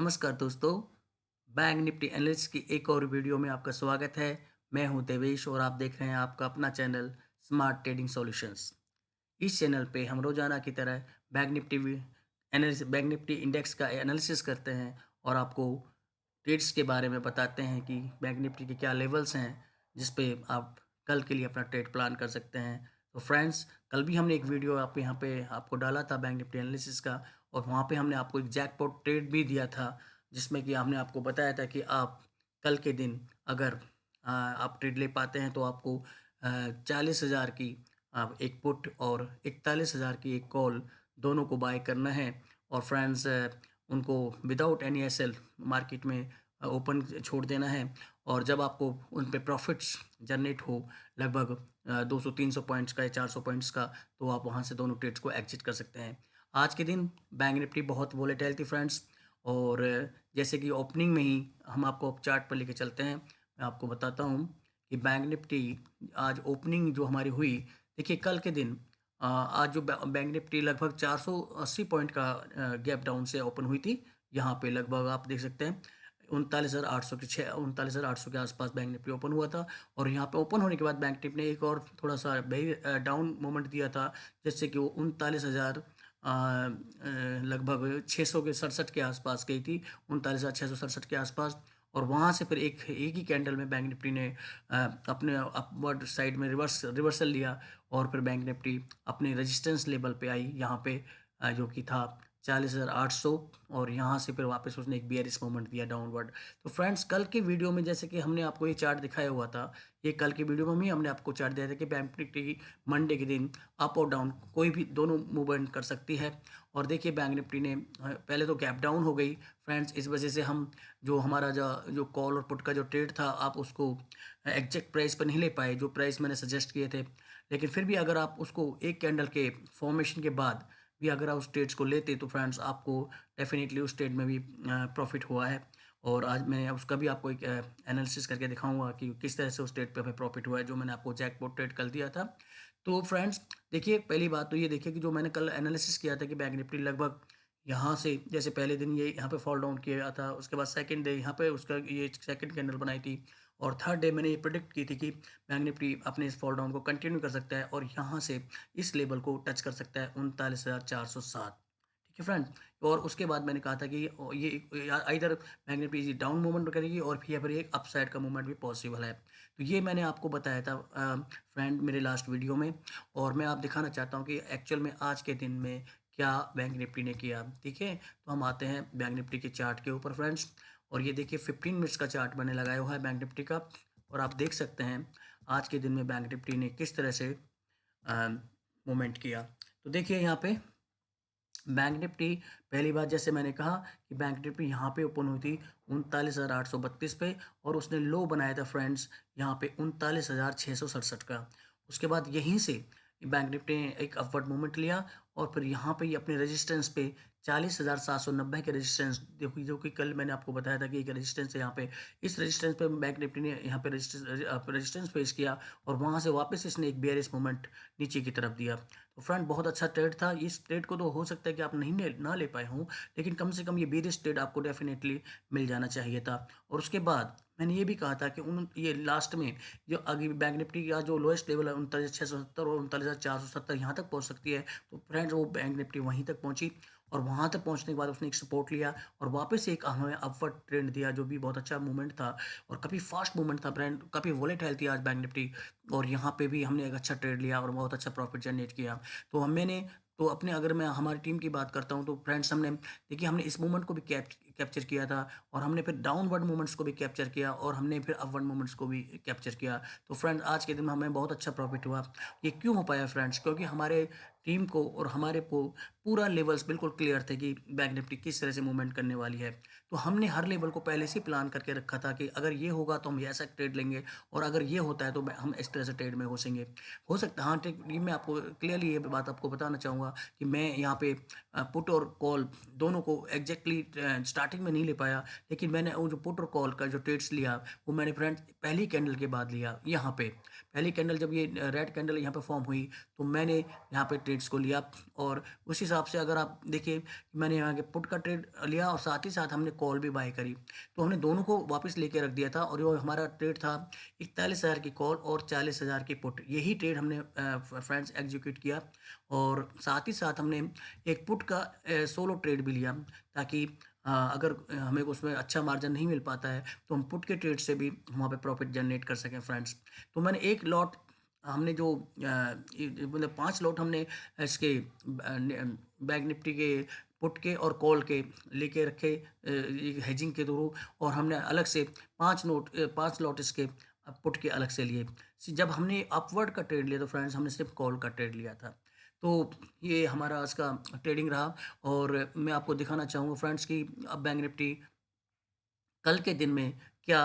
नमस्कार दोस्तों, bank Nifty analyst की एक और वीडियो में आपका स्वागत है। मैं हूं देवेश और आप देख रहे हैं आपका अपना चैनल स्मार्ट ट्रेडिंग सॉल्यूशंस। इस चैनल पे हम रोजाना की तरह बैंक निफ्टी इंडेक्स का एनालिसिस करते हैं और आपको ट्रेड्स के बारे में बताते हैं कि बैंक निफ्टी के क्या लेवल्स हैं जिस पे आप कल के लिए अपना ट्रेड प्लान कर सकते हैं। तो फ्रेंड्स, कल भी हमने एक वीडियो आप यहाँ पे आपको डाला था बैंक निफ्टी एनालिसिस का, और वहाँ पे हमने आपको एक जैकपॉट ट्रेड भी दिया था जिसमें कि हमने आपको बताया था कि आप कल के दिन अगर आप ट्रेड ले पाते हैं तो आपको 40,000 की एक पुट और 41,000 की एक कॉल दोनों को बाय करना है। और फ्रेंड्स, उनको विदाउट एनी एसएल मार्केट में ओपन छोड़ देना है। और जब आपको उन पे प्रॉफिट्स जनरेट हो लगभग 200-300 पॉइंट्स का या 400 पॉइंट्स का, तो आप वहाँ से दोनों ट्रेड्स को एग्जिट कर सकते हैं। आज के दिन बैंक निफ्टी बहुत वोलेटाइल थी फ्रेंड्स, और जैसे कि ओपनिंग में ही हम आपको चार्ट पर लेके चलते हैं। मैं आपको बताता हूँ कि बैंक निफ्टी आज ओपनिंग जो हमारी हुई, देखिए कल के दिन आज जो बैंक निफ्टी लगभग 480 पॉइंट का गैप डाउन से ओपन हुई थी। यहाँ पे लगभग आप देख सकते हैं 39,800 के आसपास बैंक निफ्टी ओपन हुआ था। और यहाँ पे ओपन होने के बाद बैंक निफ्टी ने एक और थोड़ा सा डाउन मोमेंट दिया था, जिससे कि वो 39,000 लगभग 600 के 67 के आसपास गई थी, 39,667 के आसपास। और वहाँ से फिर एक एक ही कैंडल में बैंक निफ्टी ने अपने अपवर्ड साइड में रिवर्सल लिया, और फिर बैंक निफ्टी अपने रेजिस्टेंस लेवल पे आई यहाँ पे, जो कि था 40,800। और यहाँ से फिर वापस उसने एक बियरिश मोमेंट दिया डाउनवर्ड। तो फ्रेंड्स, कल की वीडियो में जैसे कि हमने आपको ये चार्ट दिखाया हुआ था, ये कल की वीडियो में भी हमने आपको चार्ट दिया था कि बैंक निफ्टी मंडे के दिन अप और डाउन कोई भी दोनों मूवमेंट कर सकती है। और देखिए बैंक निफ्टी ने पहले तो गैप डाउन हो गई फ्रेंड्स, इस वजह से हम जो हमारा जो कॉल और पुट का जो ट्रेड था, आप उसको एग्जैक्ट प्राइस पर नहीं ले पाए जो प्राइस मैंने सजेस्ट किए थे। लेकिन फिर भी अगर आप उसको एक कैंडल के फॉर्मेशन के बाद भी अगर आप उस ट्रेड्स को लेते तो फ्रेंड्स आपको डेफिनेटली उस ट्रेड में भी प्रॉफिट हुआ है। और आज मैं उसका भी आपको एक एनालिसिस करके दिखाऊंगा कि किस तरह से उस ट्रेड पे हमें प्रॉफिट हुआ है जो मैंने आपको जैकपॉट ट्रेड कर दिया था। तो फ्रेंड्स, देखिए पहली बात तो ये देखिए कि जो मैंने कल एनालिसिस किया था कि बैंक निफ्टी लगभग यहाँ से, जैसे पहले दिन ये यहाँ पे फॉल डाउन किया था, उसके बाद सेकंड डे यहाँ पे उसका ये सेकंड कैंडल बनाई थी, और थर्ड डे मैंने ये प्रिडिक्ट की थी कि बैंक निफ्टी अपने इस फॉल डाउन को कंटिन्यू कर सकता है और यहाँ से इस लेवल को टच कर सकता है 39,407। ठीक है फ्रेंड। और उसके बाद मैंने कहा था कि ये इधर बैंक निफ्टी डाउन मूवमेंट करेगी और फिर एक अपसाइड का मूवमेंट भी पॉसिबल है। तो ये मैंने आपको बताया था फ्रेंड मेरे लास्ट वीडियो में, और मैं आप दिखाना चाहता हूँ कि एक्चुअल में आज के दिन में क्या बैंक निफ्टी ने किया। ठीक है, तो हम आते हैं बैंक निफ्टी के चार्ट के ऊपर फ्रेंड्स। और ये देखिए 15 मिनट्स का चार्ट मैंने लगाया हुआ है बैंक निफ्टी का, और आप देख सकते हैं आज के दिन में बैंक निफ्टी ने किस तरह से मूवमेंट किया। तो देखिए यहाँ पे बैंक निफ्टी, पहली बात जैसे मैंने कहा कि बैंक निफ्टी यहाँ पे ओपन हुई थी 39,832 पे, और उसने लो बनाया था फ्रेंड्स यहाँ पे 39,667 का। उसके बाद यहीं से बैंक निफ्टी ने एक अपवर्ड मूवमेंट लिया, और फिर यहाँ पे ये अपने रेजिस्टेंस पे 40,790 के रेजिस्टेंस देखो, जो कि कल मैंने आपको बताया था कि एक रेजिस्टेंस है यहाँ पे। इस रेजिस्टेंस पे बैंक निफ्टी ने यहाँ पे रेजिस्टेंस फेस किया, और वहाँ से वापस इसने एक बेयरिश मूवमेंट नीचे की तरफ दिया। तो फ्रेंड, बहुत अच्छा ट्रेड था। इस ट्रेड को तो हो सकता है कि आप ना ले पाए हों, लेकिन कम से कम ये बेयरिश ट्रेड आपको डेफिनेटली मिल जाना चाहिए था। और उसके बाद मैंने ये भी कहा था कि ये लास्ट में जो अभी बैंक निफ्टी का जो लोएस्ट लेवल है 39,670 और 39,470 यहाँ तक पहुँच सकती है। तो फ्रेंड्स, वो बैंक निफ्टी वहीं तक पहुँची, और वहाँ तक पहुँचने के बाद उसने एक सपोर्ट लिया और वापस एक हमें अपवर्ड ट्रेंड दिया, जो भी बहुत अच्छा मूवमेंट था और काफ़ी फास्ट मूवमेंट था। ब्रांड काफ़ी वॉलेटाइल थी आज बैंक निफ्टी, और यहाँ पे भी हमने एक अच्छा ट्रेड लिया और बहुत अच्छा प्रॉफिट जनरेट किया। तो मैंने तो अपने, अगर मैं हमारी टीम की बात करता हूँ तो फ्रेंड्स, हमने देखिए हमने इस मूवमेंट को भी कैप्चर किया था, और हमने फिर डाउनवर्ड मूवमेंट्स को भी कैप्चर किया, और हमने फिर अपवर्ड मूवमेंट्स को भी कैप्चर किया। तो फ्रेंड्स, आज के दिन में हमें बहुत अच्छा प्रॉफिट हुआ। ये क्यों हो पाया फ्रेंड्स? क्योंकि हमारे टीम को और हमारे को पूरा लेवल्स बिल्कुल क्लियर थे कि बैंक निफ्टी किस तरह से मूवमेंट करने वाली है। तो हमने हर लेवल को पहले से प्लान करके रखा था कि अगर ये होगा तो हम ऐसा ट्रेड लेंगे, और अगर ये होता है तो हम इस तरह से ट्रेड में घुसेंगे। हो सकता है, हाँ, टीम में आपको क्लियरली ये बात आपको बताना चाहूँगा कि मैं यहाँ पे पुट और कॉल दोनों को एग्जैक्टली स्टार्टिंग स्टार्टिंग में नहीं ले पाया, लेकिन मैंने वो जो पुट और कॉल का जो ट्रेड्स लिया, वो मैंने फ्रेंड्स पहली कैंडल के बाद लिया यहाँ पे। पहली कैंडल जब ये रेड कैंडल यहाँ पे फॉर्म हुई, तो मैंने यहाँ पे ट्रेड्स को लिया। और उस हिसाब से अगर आप देखिए, मैंने यहाँ के पुट का ट्रेड लिया और साथ ही साथ हमने कॉल भी बाय करी, तो हमने दोनों को वापस लेके रख दिया था। और जो हमारा ट्रेड था 41,000 की कॉल और 40,000 की पुट, यही ट्रेड हमने फ्रेंड्स एग्जीक्यूट किया। और साथ ही साथ हमने एक पुट का सोलो ट्रेड भी लिया, ताकि अगर हमें उसमें अच्छा मार्जिन नहीं मिल पाता है, तो हम पुट के ट्रेड से भी वहाँ पे प्रॉफिट जनरेट कर सकें फ्रेंड्स। तो मैंने एक लॉट, हमने जो मतलब 5 लॉट हमने इसके बैंक निफ्टी के पुट के और कॉल के लेके रखे हेजिंग के थ्रू। और हमने अलग से 5 लॉट इसके पुट के अलग से लिए। जब हमने अपवर्ड का ट्रेड लिया, तो फ्रेंड्स हमने सिर्फ कॉल का ट्रेड लिया था। तो ये हमारा आज का ट्रेडिंग रहा। और मैं आपको दिखाना चाहूँगा फ्रेंड्स कि अब बैंक निफ्टी कल के दिन में क्या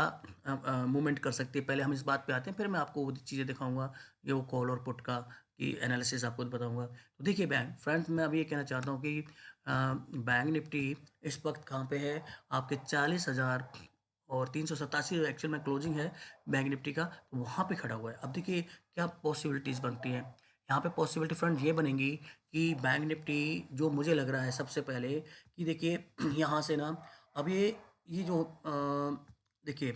मूवमेंट कर सकती है। पहले हम इस बात पे आते हैं, फिर मैं आपको वो चीज़ें दिखाऊंगा, ये वो कॉल और पुट का की एनालिसिस आपको बताऊंगा। तो देखिए बैंक फ्रेंड्स, मैं अभी ये कहना चाहता हूँ कि बैंक निफ्टी इस वक्त कहाँ पे है, आपके 40,000 और 387 एक्चुअल में क्लोजिंग है बैंक निफ्टी का, तो वहाँ पे खड़ा हुआ है। अब देखिए क्या पॉसिबिलिटीज़ बनती हैं यहाँ पे। पॉसिबिलिटी फ्रेंड ये बनेंगी कि बैंक निफ्टी, जो मुझे लग रहा है सबसे पहले, कि देखिए यहाँ से ना, अब ये जो देखिए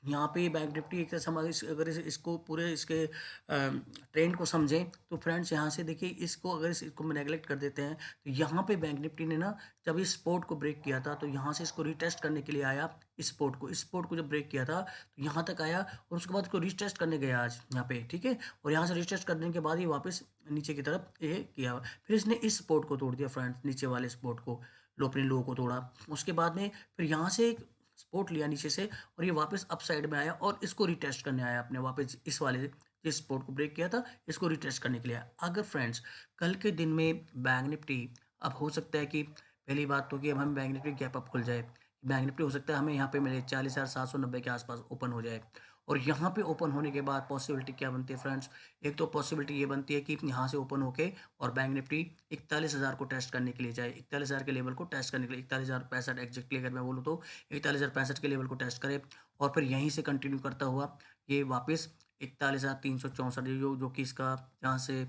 यहाँ पे बैंक निफ्टी एक तरह से अगर इसको पूरे इसके ट्रेंड को समझें, तो फ्रेंड्स यहाँ से देखिए, इसको अगर इसको नेगलेक्ट कर देते हैं, तो यहाँ पे बैंक निफ्टी ने ना, जब इस सपोर्ट को ब्रेक किया था, तो यहाँ से इसको रिटेस्ट करने के लिए आया। इस सपोर्ट को जब ब्रेक किया था, तो यहाँ तक आया, और उसके बाद इसको रिटेस्ट करने गया आज यहाँ पे, ठीक है। और यहाँ से रिटेस्ट करने के बाद ही वापस नीचे की तरफ ये किया। फिर इसने इस सपोर्ट को तोड़ दिया फ्रेंड्स, नीचे वाले सपोर्ट को, अपने लो को तोड़ा। उसके बाद में फिर यहाँ से एक सपोर्ट लिया नीचे से, और ये वापस अप साइड में आया और इसको रिटेस्ट करने आया अपने वापस, इस वाले जिस सपोर्ट को ब्रेक किया था, इसको रिटेस्ट करने के लिए। अगर फ्रेंड्स कल के दिन में बैंक निफ्टी, अब हो सकता है कि पहली बात तो कि अब हम बैंक निफ्टी गैप अप खुल जाए, बैंक निफ्टी हो सकता है हमें यहाँ पे मिले 40,790 के आसपास ओपन हो जाए। और यहाँ पे ओपन होने के बाद पॉसिबिलिटी क्या बनती है फ्रेंड्स, एक तो पॉसिबिलिटी ये बनती है कि यहाँ से ओपन होके और बैंक निफ्टी 41,000 को टेस्ट करने के लिए जाए, 41,000 के लेवल को टेस्ट करने के लिए, 41,065 एग्जैक्टली अगर मैं बोलूँ तो 41,065 के लेवल को टेस्ट करे, और फिर यहीं से कंटिन्यू करता हुआ ये वापस 41,364, जो कि इसका जहाँ से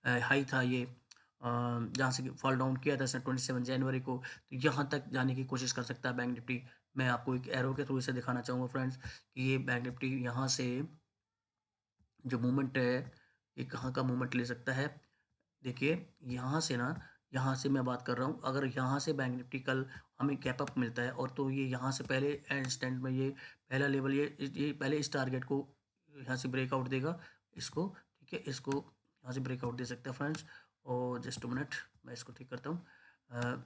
हाई था, ये जहाँ से फॉल डाउन किया था 27 जनवरी को, तो यहाँ तक जाने की कोशिश कर सकता है बैंक निफ्टी। मैं आपको एक एरो के थ्रू इसे दिखाना चाहूँगा फ्रेंड्स, कि ये बैंक निफ्टी यहाँ से जो मूवमेंट है, ये कहाँ का मूवमेंट ले सकता है। देखिए यहाँ से ना, यहाँ से मैं बात कर रहा हूँ, अगर यहाँ से बैंक निफ्टी कल हमें गैप अप मिलता है, और तो ये यहाँ से पहले इंस्टेंट में ये पहला लेवल, ये पहले इस टारगेट को यहाँ से ब्रेकआउट देगा इसको, ठीक है, इसको यहाँ से ब्रेकआउट दे सकता है फ्रेंड्स। और जस्ट 2 मिनट, मैं इसको ठीक करता हूँ।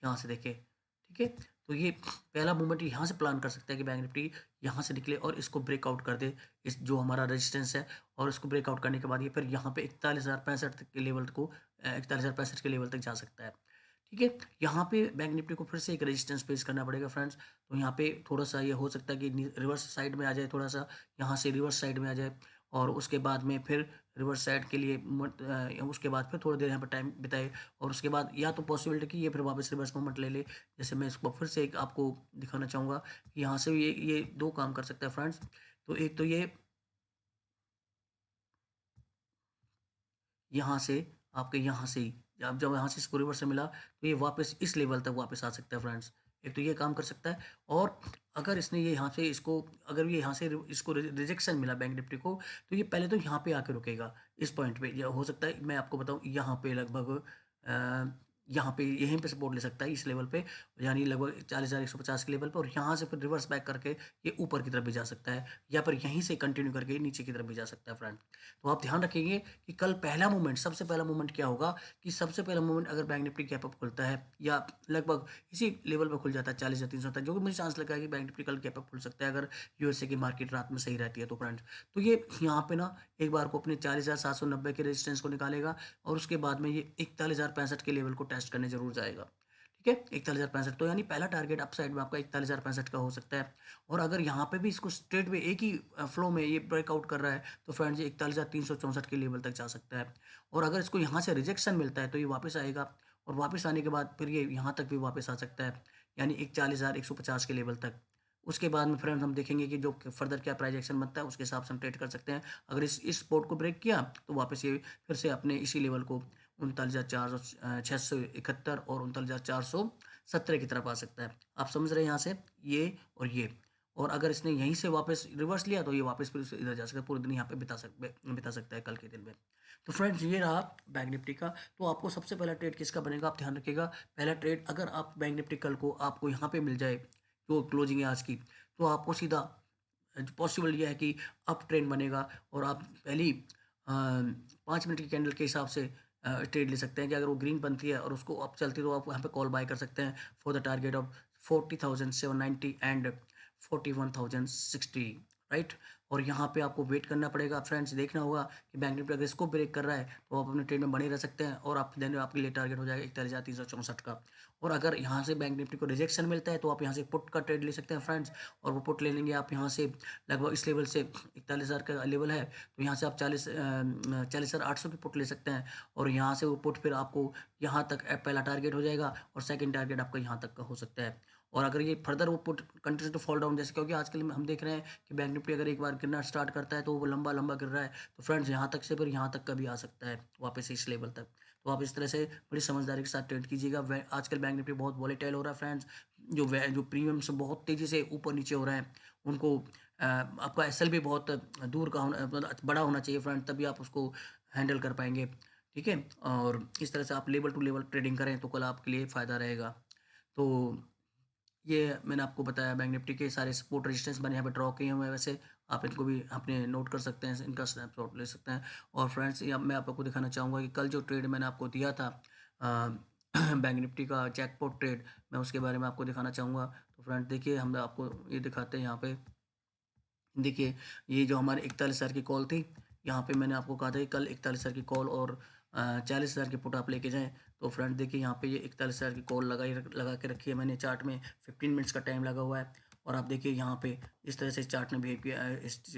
यहाँ से देखिए, ठीक है। तो ये पहला मूवमेंट यहाँ से प्लान कर सकता है कि बैंक निफ्टी यहाँ से निकले और इसको ब्रेकआउट कर दे, इस जो हमारा रेजिस्टेंस है, और इसको ब्रेकआउट करने के बाद ये फिर यहाँ पे 41,065 के लेवल को, 41,065 के लेवल तक जा सकता है, ठीक है। यहाँ पे बैंक निफ्टी को फिर से एक रेजिस्टेंस फेस करना पड़ेगा फ्रेंड्स। तो यहाँ पे थोड़ा सा ये हो सकता है कि रिवर्स साइड में आ जाए, थोड़ा सा यहाँ से रिवर्स साइड में आ जाए, और उसके बाद में फिर रिवर्स साइड के लिए उसके बाद फिर थोड़ी देर यहाँ पर टाइम बिताए, और उसके बाद या तो पॉसिबिलिटी कि ये फिर वापस रिवर्स मूवमेंट ले ले। जैसे मैं इसको फिर से एक आपको दिखाना चाहूँगा कि यहाँ से भी ये 2 काम कर सकता है फ्रेंड्स। तो एक तो ये यहाँ से, आपके यहाँ से ही, अब जब यहाँ से इसको रिवर्स से मिला, तो ये वापस इस लेवल तक वापस आ सकता है फ्रेंड्स। एक तो ये काम कर सकता है। और अगर इसने ये यहाँ से इसको, अगर ये यहाँ से इसको रिजेक्शन मिला बैंक निफ्टी को, तो ये पहले तो यहाँ पे आके रुकेगा इस पॉइंट पे, या हो सकता है मैं आपको बताऊँ यहाँ पे लगभग यहाँ पे यहीं पे सपोर्ट ले सकता है इस लेवल पे, यानी लगभग 40,150 के लेवल पे, और यहाँ से फिर रिवर्स बैक करके ये ऊपर की तरफ भी जा सकता है, या फिर यहीं से कंटिन्यू करके नीचे की तरफ भी जा सकता है फ्रेंड। तो आप ध्यान रखेंगे कि कल पहला मूवमेंट, सबसे पहला मूवमेंट क्या होगा, कि सबसे पहला मूवमेंट अगर बैंक निफ्टी गैप अप खुलता है, या लगभग इसी लेवल पर खुल जाता है 40,300 तक, जो कि मुझे चांस लगा है कि बैंक निफ्टी कल गैप अप खुल सकता है अगर यूएसए की मार्केट रात में सही रहती है, तो फ्रेंड्स। तो ये यहाँ पे ना एक बार को अपने 40,790 के रेजिस्टेंस को निकालेगा, और उसके बाद में ये 41,065 के लेवल को टेस्ट करने जरूर जाएगा, ठीक है। 41,065, तो यानी पहला टारगेट अप साइड में आपका 41,065 का हो सकता है। और अगर यहाँ पे भी इसको स्ट्रेट में एक ही फ्लो में ये ब्रेकआउट कर रहा है, तो फ्रेंड्स ये 41,364 के लेवल तक जा सकता है। और अगर इसको यहाँ से रिजेक्शन मिलता है, तो ये वापस आएगा और वापस आने के बाद फिर ये यहाँ तक भी वापस आ सकता है, यानी 41,150 के लेवल तक। उसके बाद में फ्रेंड्स हम देखेंगे कि जो फर्दर क्या प्राइस एक्शन बनता है, उसके हिसाब से हम ट्रेड कर सकते हैं। अगर इस सपोर्ट को ब्रेक किया तो वापस ये फिर से अपने इसी लेवल को 39,671 और 39,417 की तरफ आ सकता है। आप समझ रहे हैं यहाँ से ये और ये। और अगर इसने यहीं से वापस रिवर्स लिया तो ये वापस फिर इधर जा सकता है, पूरे दिन यहाँ पे बिता सकता है कल के दिन में। तो फ्रेंड्स ये रहा बैंक निफ्टी का। तो आपको सबसे पहला ट्रेड किसका बनेगा, आप ध्यान रखिएगा। पहला ट्रेड, अगर आप बैंक निफ्टी कल को आपको यहाँ पे मिल जाए जो क्लोजिंग है आज की, तो आपको सीधा पॉसिबल ये है कि अप ट्रेंड बनेगा और आप पहली 5 मिनट की कैंडल के हिसाब से ट्रेड ले सकते हैं कि अगर वो ग्रीन बनती है और उसको अप चलती है तो आप यहाँ पे कॉल बाय कर सकते हैं for the target of 40,790 and 41,060, right. और यहाँ पे आपको वेट करना पड़ेगा फ्रेंड्स, देखना होगा कि बैंक निफ्टी अगर इसको ब्रेक कर रहा है तो आप अपने ट्रेड में बने रह सकते हैं और आप देन आपके लिए टारगेट हो जाएगा 41,364 का। और अगर यहाँ से बैंक निफ्टी को रिजेक्शन मिलता है तो आप यहाँ से पुट का ट्रेड ले सकते हैं फ्रेंड्स, और वो पुट ले लेंगे आप यहाँ से लगभग इस लेवल से 41,000 का लेवल है, तो यहाँ से आप 40,800 की पुट ले सकते हैं। और यहाँ से वो पुट फिर आपको यहाँ तक पहला टारगेट हो जाएगा और सेकंड टारगेट आपका यहाँ तक का हो सकता है। और अगर ये फर्दर वो put continue to fall down, जैसे क्योंकि आजकल हम देख रहे हैं कि बैंक निफ्टी अगर एक बार गिरना स्टार्ट करता है तो वो लंबा लंबा गिर रहा है, तो फ्रेंड्स यहाँ तक से फिर यहाँ तक का भी आ सकता है वापस इस लेवल तक। तो आप इस तरह से बड़ी समझदारी के साथ ट्रेड कीजिएगा। आजकल बैंक निफ्टी बहुत वॉलेटाइल हो रहा है फ्रेंड्स, जो प्रीमियम से बहुत तेज़ी से ऊपर नीचे हो रहे हैं उनको आपका एसएल भी बहुत दूर का होना, मतलब बड़ा होना चाहिए फ्रेंड, तभी आप उसको हैंडल कर पाएंगे, ठीक है। और इस तरह से आप लेवल टू लेवल ट्रेडिंग करें तो कल आपके लिए फ़ायदा रहेगा। तो ये मैंने आपको बताया बैंक निफ्टी के सारे सपोर्ट रेजिस्टेंस मैंने यहाँ पे ड्रॉ किए हुए हैं, वैसे आप इनको भी अपने नोट कर सकते हैं, इनका स्नैपशॉट ले सकते हैं। और फ्रेंड्स ये मैं आपको दिखाना चाहूँगा कि कल जो ट्रेड मैंने आपको दिया था बैंक निफ्टी का जैकपॉट ट्रेड, मैं उसके बारे में आपको दिखाना चाहूँगा। तो फ्रेंड्स देखिए, हम आपको ये दिखाते हैं यहाँ पे। देखिए, ये जो हमारे 41,000 की कॉल थी, यहाँ पे मैंने आपको कहा था कि कल 41,000 की कॉल और 40,000 की पुट आप लेके जाएँ। तो फ्रेंड देखिए, यहाँ पे ये 41,000 की कॉल लगा के रखी है मैंने चार्ट में, 15 मिनट्स का टाइम लगा हुआ है। और आप देखिए यहाँ पे इस तरह से चार्ट ने बिहेव किया, इस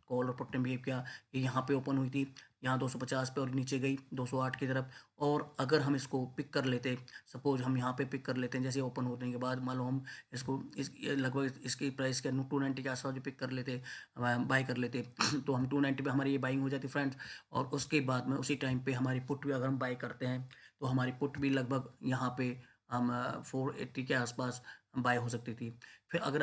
कॉल और पुट ने बिहेव किया। ये यहाँ पे ओपन हुई थी, यहाँ 250 पे और नीचे गई 208 की तरफ। और अगर हम इसको पिक कर लेते, सपोज हम यहाँ पे पिक कर लेते हैं, जैसे ओपन होने के बाद मान लो हम इसको ये लगभग इसकी प्राइस के 290 के आसपास जो पिक कर लेते, बाय कर लेते तो हम 290 पे हमारी ये बाइंग हो जाती फ्रेंड्स। और उसके बाद में उसी टाइम पे हमारी पुट भी अगर हम बाय करते हैं तो हमारी पुट भी लगभग यहाँ पे हम 480 के आसपास बाय हो सकती थी। फिर अगर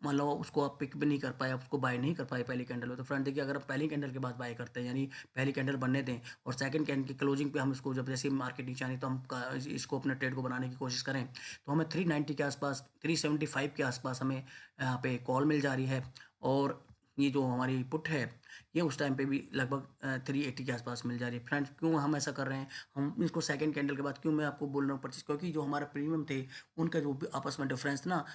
मान लो उसको आप पिक भी नहीं कर पाए, उसको बाय नहीं कर पाए पहली कैंडल में, तो फ्रेंड देखिए, अगर आप पहली कैंडल के बाद बाय करते हैं, यानी पहली कैंडल बनने दें और सेकंड कैंडल की क्लोजिंग पे हम इसको, जब जैसे मार्केट नीचे आनी तो हम इसको अपने ट्रेड को बनाने की कोशिश करें, तो हमें 390 के आसपास, 375 के आसपास हमें यहाँ पे कॉल मिल जा रही है। और ये जो हमारी पुट है ये उस टाइम पे भी लगभग 380 के आसपास मिल जा रही है। फ्रेंड्स क्यों हम ऐसा कर रहे हैं, हम इसको सेकंड कैंडल के बाद क्यों मैं आपको बोल रहा हूँ परचेज, क्योंकि जो हमारा प्रीमियम थे उनका जो आपस में डिफरेंस ना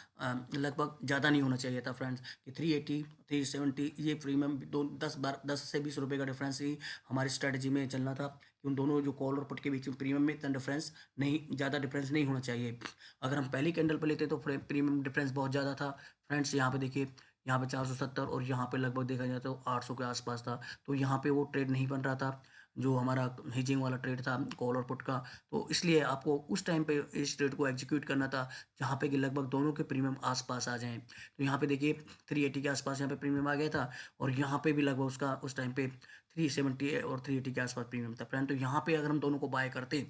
लगभग ज़्यादा नहीं होना चाहिए था फ्रेंड्स, कि 380 370 ये प्रीमियम 10 से 20 रुपये का डिफरेंस ही हमारी स्ट्रेटजी में चलना था, कि उन दोनों जो कॉल और पुट के बीच में प्रीमियम में इतना डिफरेंस नहीं, ज़्यादा डिफरेंस नहीं होना चाहिए। अगर हम पहली कैंडल पर लेते तो प्रीमियम डिफरेंस बहुत ज़्यादा था फ्रेंड्स। यहाँ पे देखिए, यहाँ पे 470 और यहाँ पे लगभग देखा जाए तो 800 के आसपास था। तो यहाँ पे वो ट्रेड नहीं बन रहा था जो हमारा हेजिंग वाला ट्रेड था कॉल और पुट का। तो इसलिए आपको उस टाइम पे इस ट्रेड को एग्जीक्यूट करना था जहाँ पे कि लगभग दोनों के प्रीमियम आसपास आ जाएं। तो यहाँ पे देखिए 380 के आसपास यहाँ पे प्रीमियम आ गया था, और यहाँ पे भी लगभग उसका उस टाइम पे 370 और 380 के आसपास प्रीमियम था फ्रेंड। तो यहाँ पे अगर हम दोनों को बाय करते,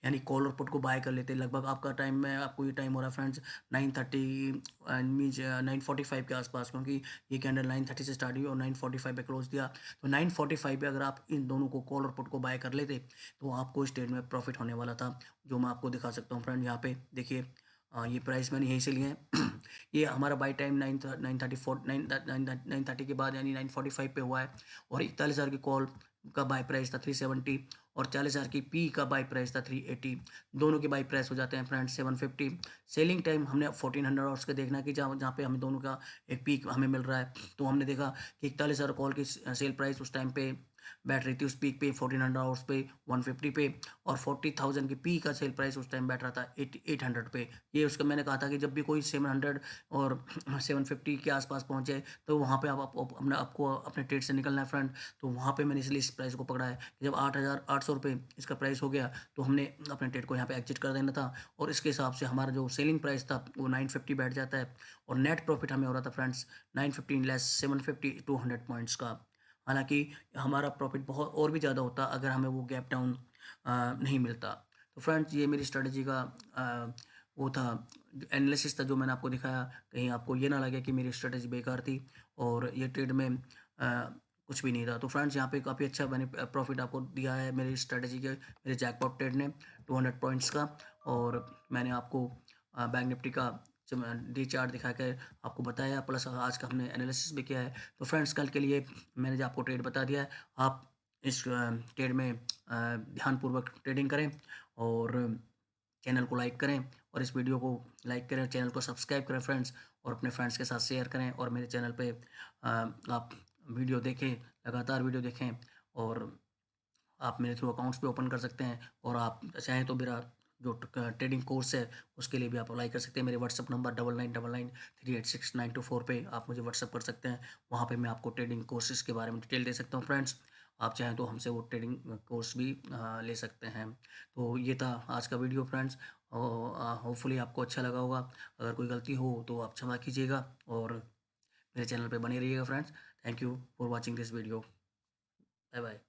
यानी कॉल और पुट को बाय कर लेते, लगभग आपका टाइम में आपको ये टाइम हो रहा है फ्रेंड्स 9:30 मीन्स 9:45 के आसपास, क्योंकि ये कैंडल 9:30 से स्टार्ट हुई और 9:45 पे क्लोज दिया। तो 9:45 पे अगर आप इन दोनों को कॉल और पुट को बाय कर लेते तो आपको इस ट्रेड में प्रॉफिट होने वाला था, जो मैं आपको दिखा सकता हूँ फ्रेंड। यहाँ पे देखिए, ये प्राइस मैंने यहीं से लिए हैं ये हमारा बाई टाइम 9:30 के बाद यानी 9:45 पे हुआ है। और 41,000 की कॉल का बाय प्राइस था 370 और 40,000 की पी का बाय प्राइस था 380। दोनों के बाय प्राइस हो जाते हैं फ्रेंड 750। सेलिंग टाइम हमने 1400 आवर्स का देखना कि जहाँ जहाँ पे हमें दोनों का एक पीक हमें मिल रहा है। तो हमने देखा कि 41,000 कॉल की सेल प्राइस उस टाइम पे बैठ रही थी उस पीक पे 1400 आवर्स पे 150 पे, और 40,000 की पी का सेल प्राइस उस टाइम बैठ रहा था 800 पे। ये उसका मैंने कहा था कि जब भी कोई 700 और 750 के आसपास पहुंचे तो वहाँ पे अपना आपको अपने ट्रेड से निकलना है फ्रेंड। तो वहाँ पे मैंने इसलिए इस प्राइस को पकड़ा है कि जब 8,800 रुपये इसका प्राइस हो गया तो हमने अपने ट्रेड को यहाँ पे एग्जिट कर देना था, और इसके हिसाब से हमारा जो सेलिंग प्राइस था वो 950 बैठ जाता है, और नेट प्रॉफिट हमें हो रहा था फ्रेंड्स 950 लेस 750 200 पॉइंट्स का। हालांकि हमारा प्रॉफिट बहुत और भी ज़्यादा होता अगर हमें वो गैप डाउन नहीं मिलता। तो फ्रेंड्स ये मेरी स्ट्रेटजी का वो था, एनालिसिस था जो मैंने आपको दिखाया। कहीं आपको ये ना लगे कि मेरी स्ट्रेटजी बेकार थी और ये ट्रेड में कुछ भी नहीं था। तो फ्रेंड्स यहाँ पे काफ़ी अच्छा मैंने प्रॉफिट आपको दिया है मेरी स्ट्रेटजी के, मेरे जैकपॉट ट्रेड ने 200 पॉइंट्स का। और मैंने आपको बैंक निफ्टी का डे चार्ट दिखा कर आपको बताया, प्लस आज का हमने एनालिसिस भी किया है। तो फ्रेंड्स कल के लिए मैंने जो आपको ट्रेड बता दिया है, आप इस ट्रेड में ध्यानपूर्वक ट्रेडिंग करें, और चैनल को लाइक करें, और इस वीडियो को लाइक करें, चैनल को सब्सक्राइब करें फ्रेंड्स, और अपने फ्रेंड्स के साथ शेयर करें, और मेरे चैनल पे आप वीडियो देखें, लगातार वीडियो देखें, और आप मेरे थ्रू अकाउंट्स भी ओपन कर सकते हैं, और आप चाहें तो मेरा जो ट्रेडिंग कोर्स है उसके लिए भी आप अप्लाई कर सकते हैं। मेरे व्हाट्सअप नंबर 9999386924 पे आप मुझे व्हाट्सअप कर सकते हैं। वहाँ पे मैं आपको ट्रेडिंग कोर्सेज के बारे में डिटेल दे सकता हूँ फ्रेंड्स। आप चाहें तो हमसे वो ट्रेडिंग कोर्स भी ले सकते हैं। तो ये था आज का वीडियो फ्रेंड्स, और होपफुली आपको अच्छा लगा होगा। अगर कोई गलती हो तो आप क्षमा कीजिएगा, और मेरे चैनल पे बने रहिएगा friends. Thank you for watching this video. Bye bye.